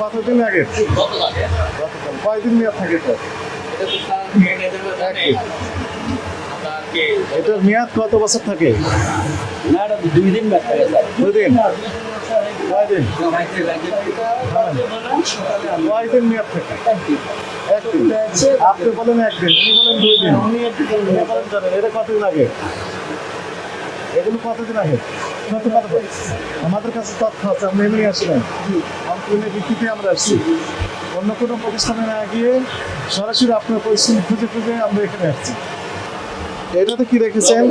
কতদিন আগে? কয়দিন মেয়াদ থাকে তো? এটার মেয়াদ কত বছর থাকে? 2 দিন ব্যাক থাকে স্যার। 2 দিন। কয়দিন? কয়দিন মেয়াদ থাকে? একদিন। আপনি বলেন একদিন, উনি বলেন 2 দিন। উনি বলেন জানেন এটা কতদিন আগে? এগুলো কতদিন আগে? আমাদের কাছে তথ্য আছে, আমরা এমনি আসলেন কমপ্লেনের ভিত্তিতে আমরা আসছি। অন্য কোনো প্রতিষ্ঠানে না গিয়ে সরাসরি আপনার পরিস্থিতি খুঁজে খুঁজে আমরা এখানে আসছি। এটাতে কি রেখেছেন?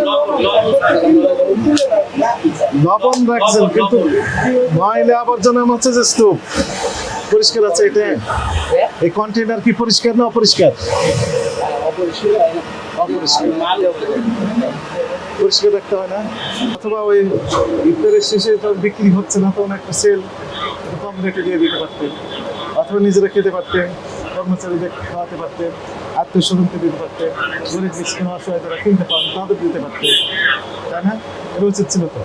লবণ রাখছেন, কিন্তু ময়লা আবর্জনা হচ্ছে যে স্তূপ পরিষ্কার আছে। এটা এই কন্টেনার কি পরিষ্কার না অপরিষ্কার? অপরিষ্কার। পরিষ্কার রাখতে হয় না? অথবা ওই ইফতারের শেষে তো বিক্রি হচ্ছে না, তখন একটা সেল কম রেটে দিয়ে দিতে পারতেন, অথবা নিজেরা খেতে পারতেন, কর্মচারীদের খাওয়াতে পারতেন, আত্মীয় স্বজনকে দিতে পারতেন, গরিব মিসকিন অসহায় যারা কিনতে পারেন তাদের দিতে পারতেন, তাই না? এটা উচিত ছিল তো।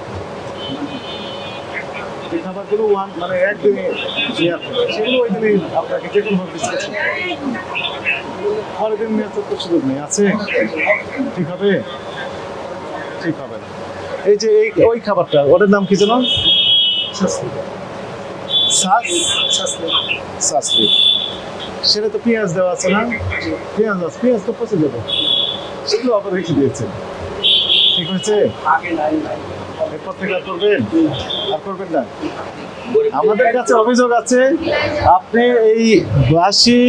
এই খাবারগুলো মানে একদিনে সেগুলো ওই দিনই আপনাকে যে কোনোভাবে ডিসকাস করতে হবে। পরের দিন নিয়ে তো সুযোগ নেই আছে, ঠিক হবে? ঠিক হবে না। এই যে ওই খাবারটা, ওটার নাম কি যেন? শাসলি। সেটা তো পেঁয়াজ দেওয়া আছে না? পেঁয়াজ তো পচে যাবে, সেগুলো আবার রেখে দিয়েছে। ঠিক হয়েছে? এরপর থেকে আর করবেন না। আমাদের কাছে অভিযোগ আছে, আপনি এই বাসি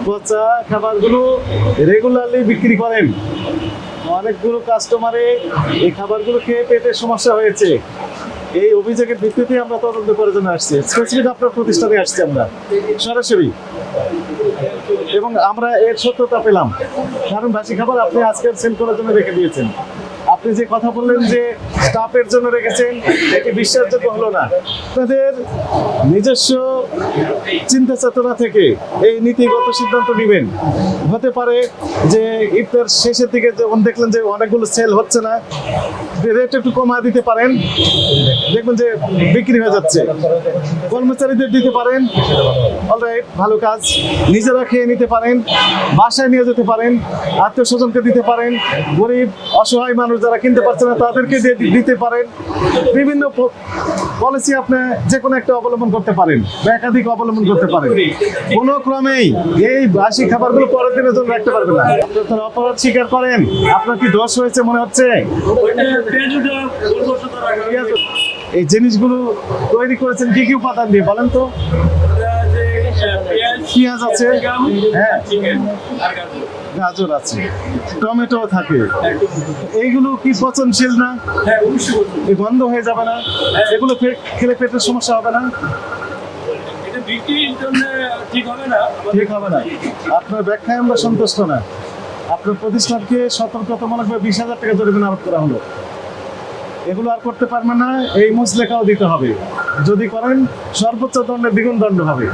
পচা খাবারগুলো রেগুলারলি বিক্রি করেন। অনেকগুলো কাস্টমারে এই খাবারগুলো খেয়ে পেটের সমস্যা হয়েছে। এই অভিযোগের ভিত্তিতে আমরা তদন্ত করার জন্য আসছি, স্পেসিফিক আপনার প্রতিষ্ঠানে আসছি আমরা সরাসরি, এবং আমরা এর সত্যতা পেলাম। কারণ বাসি খাবার আপনি আজকের সেল করার জন্য রেখে দিয়েছেন। আপনি যে কথা বললেন যে স্টাফের জন্য রেখেছেন, এটি বিশ্বাসযোগ্য হলো না। আপনাদের নিজস্ব চিন্তা চেতনা থেকে এই নীতিগত সিদ্ধান্ত নেবেন। হতে পারে যে ইফতার শেষের দিকে যখন দেখলেন যে অনেকগুলো সেল হচ্ছে না, রেট একটু কমা দিতে পারেন, দেখবেন যে বিক্রি হয়ে যাচ্ছে। কর্মচারীদের দিতে পারেন, অলরাইট, ভালো কাজ। নিজেরা খেয়ে নিতে পারেন, বাসায় নিয়ে যেতে পারেন, আত্মীয় স্বজনকে দিতে পারেন, গরিব অসহায় মানুষ যারা কিনতে পারছে না তাদেরকে দিতে পারেন। বিভিন্ন পলিসি আপনি যে কোনো একটা অবলম্বন করতে পারেন বা একাধিক অবলম্বন করতে পারেন। কোনো ক্রমেই এই বাসি খাবারগুলো পরের দিনের জন্য রাখতে পারবেন না। আপনারা অপরাধ স্বীকার করেন, আপনার কি দোষ হয়েছে মনে হচ্ছে? এই জিনিসগুলো তৈরি করেছেন কি কি উপাদান দিয়ে বলেন তো? পেঁয়াজ আছে, হ্যাঁ, গাজর আছে, টমেটো থাকে। এইগুলো কি পচনশীল না? এই গন্ধ হয়ে যাবে না? এগুলো খেলে পেটের সমস্যা হবে না? ঠিক হবে না। আপনার ব্যাখ্যায় আমরা সন্তুষ্ট না। আপনার প্রতিষ্ঠানকে সতর্কতামূলকভাবে 20,000 টাকা জরিমানা আরোপ করা হলো। এগুলো আর করতে পারবেন না, এই মুচলেখাও দিতে হবে। যদি করেন সর্বোচ্চ দণ্ডের দ্বিগুণ দণ্ড হবে।